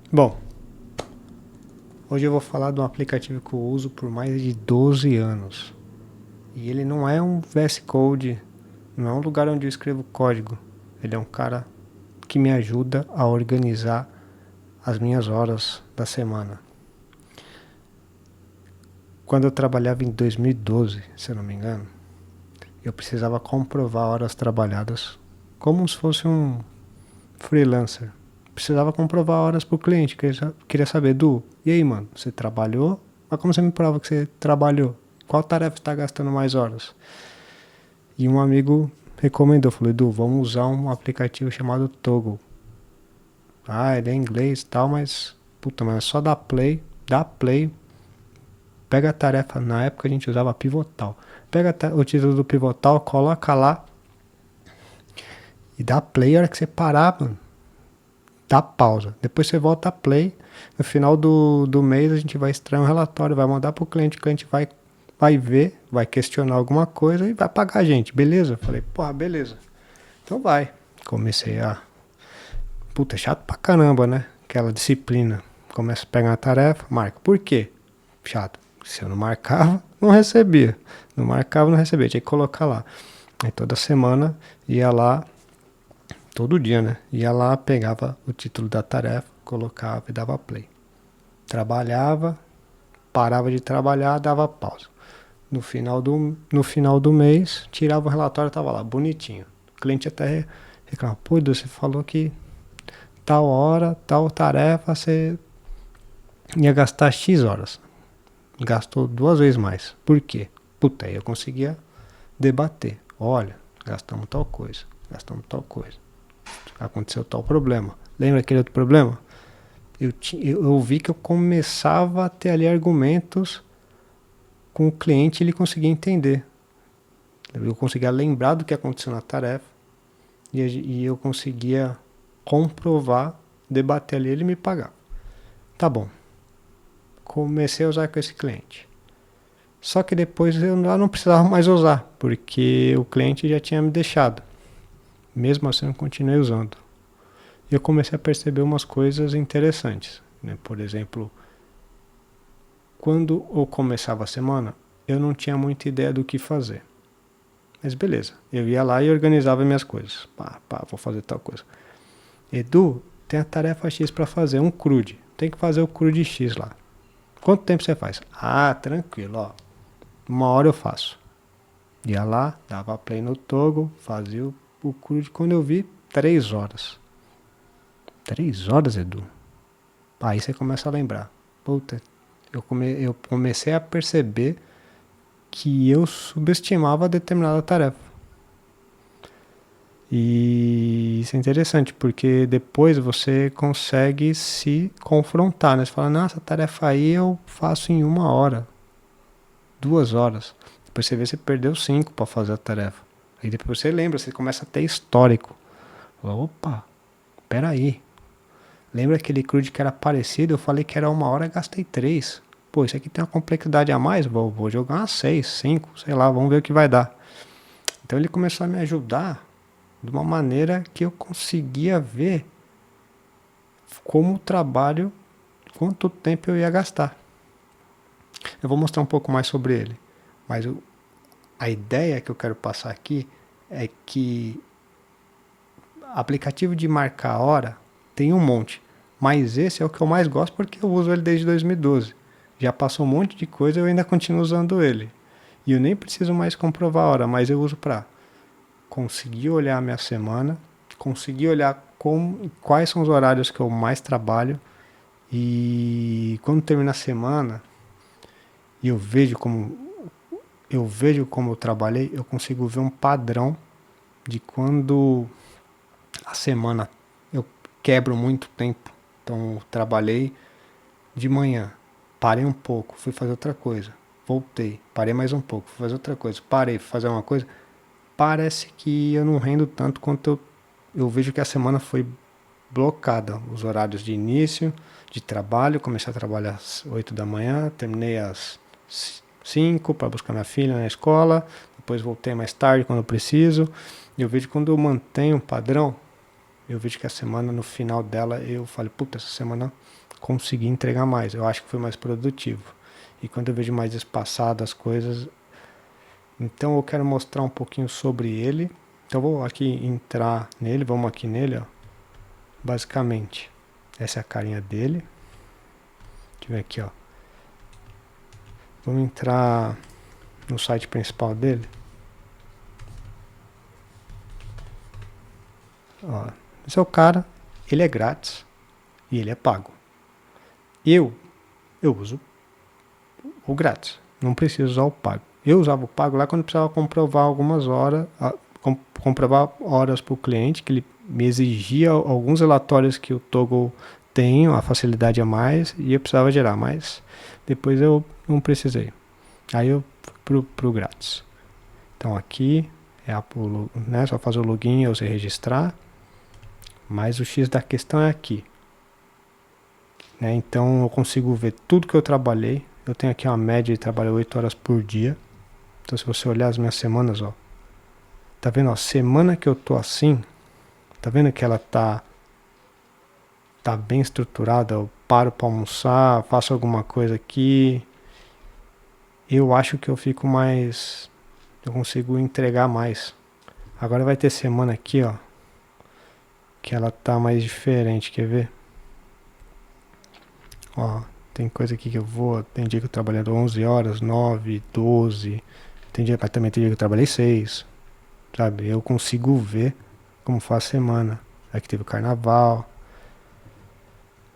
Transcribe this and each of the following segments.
Bom, hoje eu vou falar de um aplicativo que eu uso por mais de 12 anos. E ele não é um VS Code, não é um lugar onde eu escrevo código. Ele é um cara que me ajuda a organizar as minhas horas da semana. Quando eu trabalhava em 2012, se eu não me engano, eu precisava comprovar horas trabalhadas como se fosse um freelancer. Precisava comprovar horas pro cliente. Queria saber, Du, e aí, mano, você trabalhou? Mas como você me prova que você trabalhou? Qual tarefa está gastando mais horas? E um amigo recomendou, falou, Edu, vamos usar um aplicativo chamado Toggle. Ah, ele é inglês e tal, mas puta, mas é só dá play, pega a tarefa, na época a gente usava Pivotal. Pega o título do Pivotal, coloca lá e dá play. A hora que você parar, mano, dá pausa. Depois você volta a play. No final do mês a gente vai extrair um relatório, vai mandar pro cliente, o cliente vai ver, vai questionar alguma coisa e vai pagar a gente, beleza? Falei, pô, beleza. Então vai. Comecei a. Puta, é chato pra caramba, né? Aquela disciplina. Começa a pegar uma tarefa, marca. Por quê? Chato. Se eu não marcava, não recebia. Não marcava, não recebia. Tinha que colocar lá. Aí toda semana ia lá, todo dia, né? Ia lá, pegava o título da tarefa, colocava e dava play. Trabalhava, parava de trabalhar, dava pausa. No final do mês, tirava o relatório, tava lá, bonitinho. O cliente até reclama, pô, Edu, você falou que tal hora, tal tarefa, você ia gastar X horas. Gastou 2 vezes mais. Por quê? Puta, aí eu conseguia debater. Olha, gastamos tal coisa. Aconteceu tal problema. Lembra aquele outro problema? Eu vi que eu começava a ter ali argumentos com o cliente e ele conseguia entender. Eu conseguia lembrar do que aconteceu na tarefa e eu conseguia comprovar, debater ali, ele me pagava. Tá bom. Comecei a usar com esse cliente. Só que depois eu não precisava mais usar, porque o cliente já tinha me deixado. Mesmo assim eu continuei usando. E eu comecei a perceber umas coisas interessantes. Né? Por exemplo, quando eu começava a semana, eu não tinha muita ideia do que fazer. Mas beleza, eu ia lá e organizava minhas coisas. Vou fazer tal coisa. Edu, tem a tarefa X para fazer, um CRUD. Tem que fazer o CRUD X lá. Quanto tempo você faz? Ah, tranquilo, ó. 1 hora eu faço. Ia lá, dava play no Toggle, fazia o CRUD. Quando eu vi, 3 horas. 3 horas, Edu? Aí você começa a lembrar. Puta, eu comecei a perceber que eu subestimava determinada tarefa. E isso é interessante, porque depois você consegue se confrontar, né? Você fala, nossa, essa tarefa aí eu faço em 1 hora, 2 horas. Depois você vê que você perdeu 5 para fazer a tarefa. Aí depois você lembra, você começa a ter histórico. Fala, opa, peraí. Lembra aquele CRUD que era parecido? Eu falei que era 1 hora, gastei 3. Pô, isso aqui tem uma complexidade a mais? Vou jogar umas 6, 5, sei lá, vamos ver o que vai dar. Então ele começou a me ajudar de uma maneira que eu conseguia ver como o trabalho, quanto tempo eu ia gastar. Eu vou mostrar um pouco mais sobre ele, mas a ideia que eu quero passar aqui é que aplicativo de marcar a hora tem um monte, mas esse é o que eu mais gosto porque eu uso ele desde 2012. Já passou um monte de coisa e eu ainda continuo usando ele. E eu nem preciso mais comprovar a hora, mas eu uso para conseguir olhar a minha semana, conseguir olhar quais são os horários que eu mais trabalho e quando termina a semana e eu vejo como eu trabalhei, eu consigo ver um padrão de quando a semana eu quebro muito tempo. Então eu trabalhei de manhã, parei um pouco, fui fazer outra coisa, voltei, parei mais um pouco, fui fazer outra coisa, parei, fui fazer uma coisa. Parece que eu não rendo tanto quanto eu vejo que a semana foi blocada. Os horários de início de trabalho, comecei a trabalhar às 8 da manhã, terminei às 5 para buscar minha filha na escola, depois voltei mais tarde quando eu preciso. Eu vejo que quando eu mantenho um padrão, eu vejo que a semana, no final dela, eu falei, puta, essa semana consegui entregar mais, eu acho que foi mais produtivo. E quando eu vejo mais espaçado as coisas, então eu quero mostrar um pouquinho sobre ele. Então eu vou aqui entrar nele, vamos aqui nele, ó. Basicamente, essa é a carinha dele. Deixa eu ver aqui, ó. Vamos entrar no site principal dele. Ó, esse é o cara, ele é grátis e ele é pago. Eu uso o grátis, não preciso usar o pago. Eu usava o pago lá quando precisava comprovar algumas horas, comprovar horas para o cliente, que ele me exigia alguns relatórios que o Toggle tem, a facilidade a mais, e eu precisava gerar, mas depois eu não precisei. Aí eu fui pro grátis. Então aqui é né, só fazer o login ou se registrar, mas o X da questão é aqui. Né, então eu consigo ver tudo que eu trabalhei. Eu tenho aqui uma média de trabalho 8 horas por dia. Então se você olhar as minhas semanas, ó, tá vendo, ó, semana que eu tô assim, tá vendo que ela tá bem estruturada, eu paro para almoçar, faço alguma coisa aqui, eu acho que eu fico mais, eu consigo entregar mais. Agora vai ter semana aqui, ó, que ela tá mais diferente, quer ver? Ó, tem coisa aqui que eu vou, tem dia que eu trabalhei 11 horas, 9, 12, tem dia, mas também tem dia que eu trabalhei 6, sabe? Eu consigo ver como faz a semana. Aqui teve o carnaval.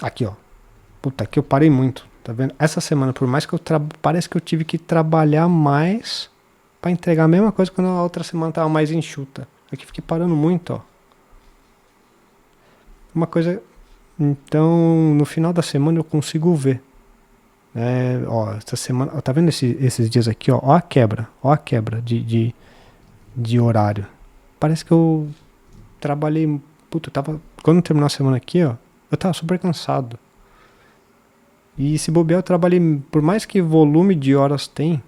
Aqui, ó. Puta, aqui eu parei muito, tá vendo? Essa semana, por mais que eu parece que eu tive que trabalhar mais pra entregar a mesma coisa quando a outra semana tava mais enxuta. Aqui fiquei parando muito, ó. Uma coisa. Então, no final da semana eu consigo ver. Ó, essa semana. Ó, tá vendo esses dias aqui, ó? Ó a quebra de horário. Parece que eu trabalhei. Puta, eu tava. Quando terminou a semana aqui, ó, eu tava super cansado. E se bobear, eu trabalhei. Por mais que volume de horas tem,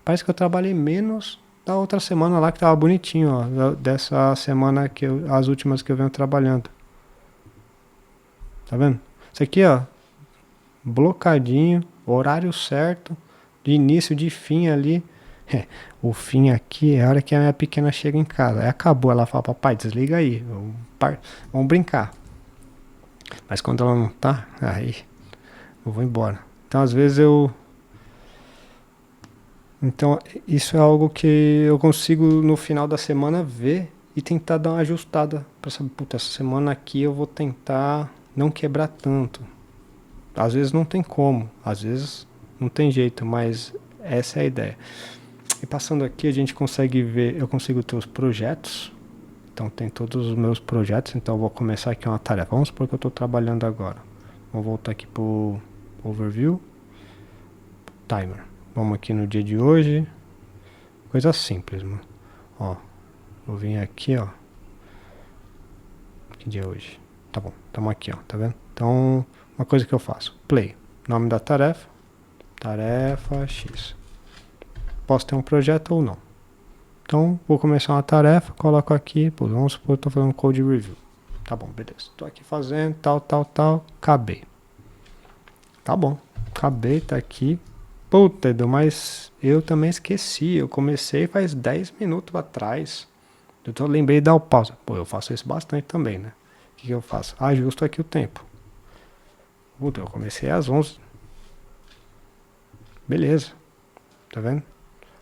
parece que eu trabalhei menos da outra semana lá que tava bonitinho, ó. Dessa semana que as últimas que eu venho trabalhando. Tá vendo? Isso aqui, ó. Blocadinho, horário certo, de início, de fim ali. O fim aqui é a hora que a minha pequena chega em casa. Aí acabou, ela fala, papai, desliga aí, vamos brincar. Mas quando ela não tá, aí eu vou embora. Então às vezes Então isso é algo que eu consigo no final da semana ver e tentar dar uma ajustada. Pra saber, puta, essa semana aqui eu vou tentar não quebrar tanto. Às vezes não tem como, às vezes não tem jeito, mas essa é a ideia. E passando aqui a gente consegue ver, eu consigo ter os projetos. Então tem todos os meus projetos, então eu vou começar aqui uma tarefa. Vamos supor que eu estou trabalhando agora. Vou voltar aqui pro overview, timer. Vamos aqui no dia de hoje. Coisa simples, mano. Ó, vou vir aqui, ó. Que dia é hoje? Tá bom, estamos aqui, ó, tá vendo? Então, uma coisa que eu faço, play, nome da tarefa, tarefa X. Posso ter um projeto ou não. Então, vou começar uma tarefa, coloco aqui, pô, vamos supor que eu estou fazendo code review. Tá bom, beleza. Estou aqui fazendo, tal, acabei. Tá bom, acabei, tá aqui. Puta, Edu, mas eu também esqueci, eu comecei faz 10 minutos atrás. Eu lembrei de dar o pausa. Pô, eu faço isso bastante também, né? O que eu faço? Ajusto aqui o tempo. Puta, eu comecei às 11. Beleza. Tá vendo?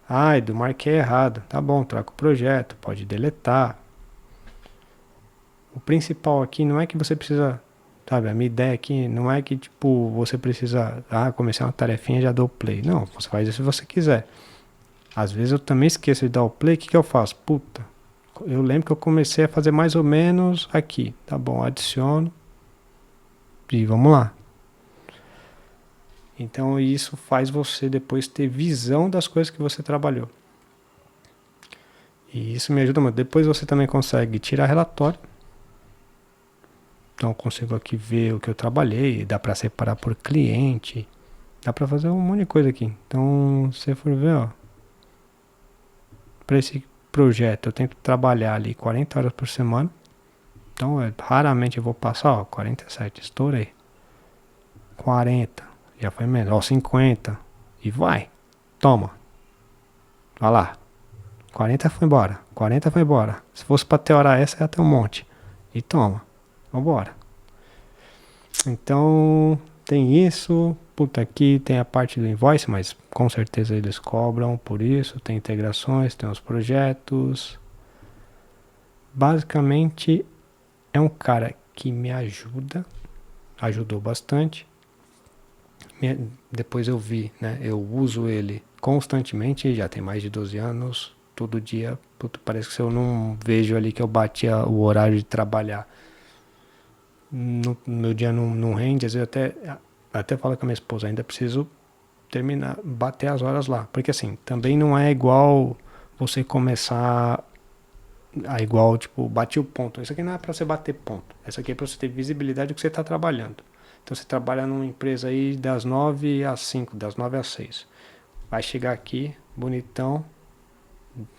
Ah, Edu, marquei errado. Tá bom, troca o projeto, pode deletar. O principal aqui não é que você precisa, sabe, a minha ideia aqui não é que, tipo, você precisa, comecei uma tarefinha e já dou play. Não, você faz isso se você quiser. Às vezes eu também esqueço de dar o play, o que eu faço? Puta, eu lembro que eu comecei a fazer mais ou menos aqui. Tá bom, adiciono. E vamos lá. Então isso faz você depois ter visão das coisas que você trabalhou. E isso me ajuda muito. Depois você também consegue tirar relatório. Então eu consigo aqui ver o que eu trabalhei. Dá para separar por cliente. Dá para fazer um monte de coisa aqui. Então se você for ver, ó. Para esse projeto eu tento trabalhar ali 40 horas por semana. Então, raramente eu vou passar, ó, 47, estourei. 40, já foi menos, ó, 50, e vai, toma, vai lá. 40 foi embora, 40 foi embora. Se fosse pra ter hora essa, ia ter um monte. E toma, vambora. Então, tem isso. Puta, aqui tem a parte do invoice, mas com certeza eles cobram por isso. Tem integrações, tem os projetos. Basicamente, é um cara que me ajuda, ajudou bastante. Depois eu vi, né? Eu uso ele constantemente, já tem mais de 12 anos, todo dia. Puta, parece que se eu não vejo ali que eu bati o horário de trabalhar, no meu dia não rende. Às vezes até falo com a minha esposa, ainda preciso terminar, bater as horas lá. Porque assim, também não é igual você começar igual, tipo, bati o ponto. Isso aqui não é para você bater ponto. Isso aqui é para você ter visibilidade do que você está trabalhando. Então você trabalha numa empresa aí das 9 às 5, das 9 às 6. Vai chegar aqui, bonitão,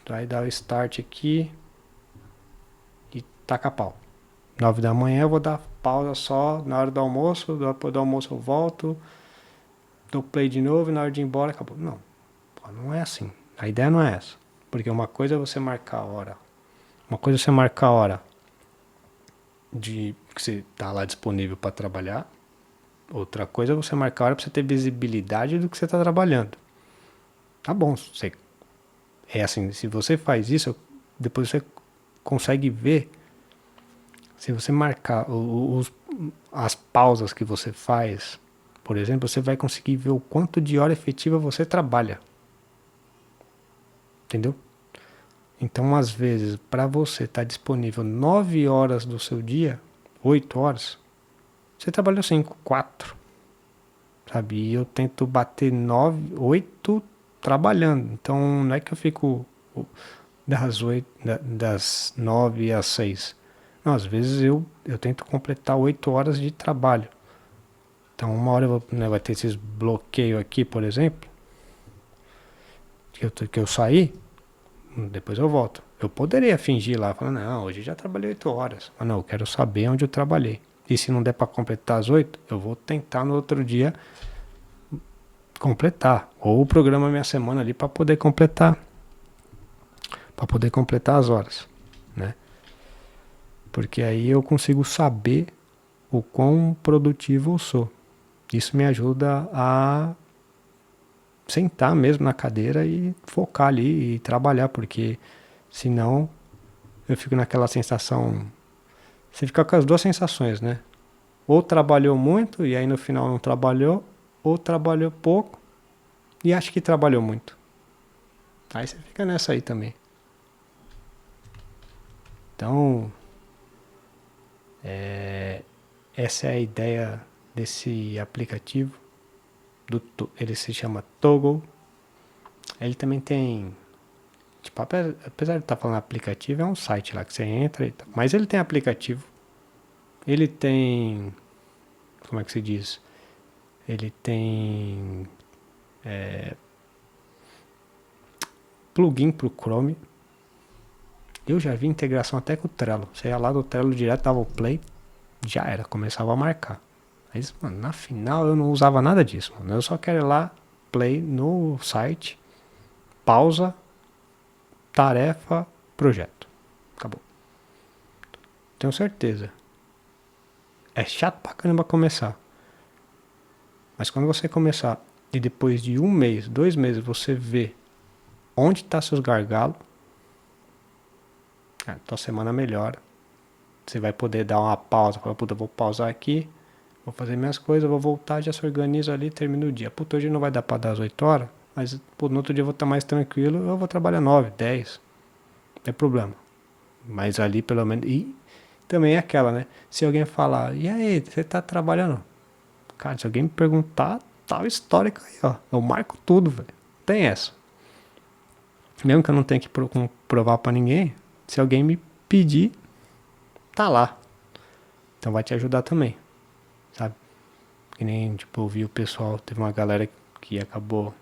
vai dar o start aqui e taca pau. 9 da manhã eu vou dar pausa só na hora do almoço, depois do almoço eu volto, dou play de novo e na hora de ir embora acabou. Não, não é assim. A ideia não é essa. Porque uma coisa é você marcar a hora. Uma coisa é você marcar a hora de que você está lá disponível para trabalhar. Outra coisa é você marcar a hora para você ter visibilidade do que você está trabalhando. Tá bom, você, é assim, se você faz isso, depois você consegue ver. Se você marcar as pausas que você faz, por exemplo, você vai conseguir ver o quanto de hora efetiva você trabalha. Entendeu? Então, às vezes, para você estar disponível 9 horas do seu dia, 8 horas, você trabalhou 5, 4. Sabe? E eu tento bater 9, 8 trabalhando. Então, não é que eu fico das 9 às 6. Não, às vezes eu tento completar 8 horas de trabalho. Então, uma hora vai ter esses bloqueios aqui, por exemplo, que eu saí, depois eu volto. Eu poderia fingir lá, falando, não, hoje já trabalhei 8 horas. Mas não, eu quero saber onde eu trabalhei. E se não der para completar as 8, eu vou tentar no outro dia completar. Ou programa minha semana ali para poder completar. Para poder completar as horas, né? Porque aí eu consigo saber o quão produtivo eu sou. Isso me ajuda a sentar mesmo na cadeira e focar ali e trabalhar, porque senão eu fico naquela sensação. Você fica com as duas sensações, né? Ou trabalhou muito e aí no final não trabalhou, ou trabalhou pouco e acha que trabalhou muito. Aí você fica nessa aí também. Então, essa é a ideia desse aplicativo. Ele se chama Toggle. Ele também tem, tipo, apesar de estar falando aplicativo, é um site lá que você entra e tal. Mas ele tem aplicativo. Ele tem, como é que se diz? Ele tem plugin pro Chrome. Eu já vi integração até com o Trello. Você ia lá do Trello direto, dava o play, já era, começava a marcar. Mas, mano, na final eu não usava nada disso, mano. Eu só quero ir lá, play no site, pausa, tarefa, projeto. Acabou. Tenho certeza. É chato pra caramba começar. Mas quando você começar e depois de 1 mês, 2 meses, você vê onde tá seus gargalos, tua semana melhora. Você vai poder dar uma pausa. Falar, puta, vou pausar aqui, vou fazer minhas coisas, vou voltar, já se organiza ali, termina o dia. Puta, hoje não vai dar pra dar as 8 horas, mas pô, no outro dia eu vou estar mais tranquilo, eu vou trabalhar 9, 10. Não tem problema. Mas ali pelo menos. E também é aquela, né? Se alguém falar, e aí, você tá trabalhando? Cara, se alguém me perguntar, tal histórico aí, ó. Eu marco tudo, velho. Tem essa. Mesmo que eu não tenha que provar pra ninguém, se alguém me pedir, tá lá. Então vai te ajudar também, sabe? Que nem, tipo, eu vi o pessoal, teve uma galera que acabou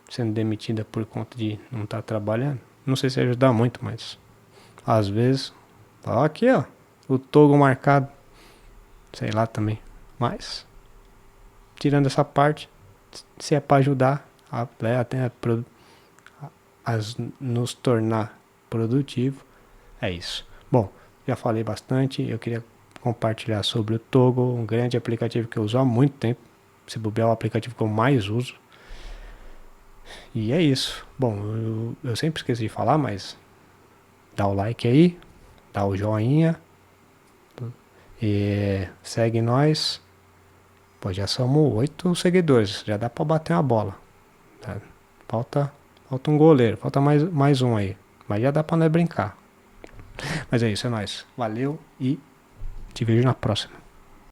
sendo demitida por conta de não estar trabalhando. Não sei se ajudar muito, mas às vezes, ó, aqui, ó, O Togo marcado, sei lá também. Mas, tirando essa parte, se é pra ajudar até a nos tornar produtivo, é isso. Bom, já falei bastante, eu queria compartilhar sobre o Togo, um grande aplicativo que eu uso há muito tempo. Se bobear, é o aplicativo que eu mais uso. E é isso. Bom, eu sempre esqueço de falar, mas dá o like aí, dá o joinha e segue nós. Pô, já somos 8 seguidores, já dá pra bater uma bola. Tá? Falta um goleiro, falta mais um aí. Mas já dá pra nós brincar. Mas é isso, é nóis. Valeu e te vejo na próxima.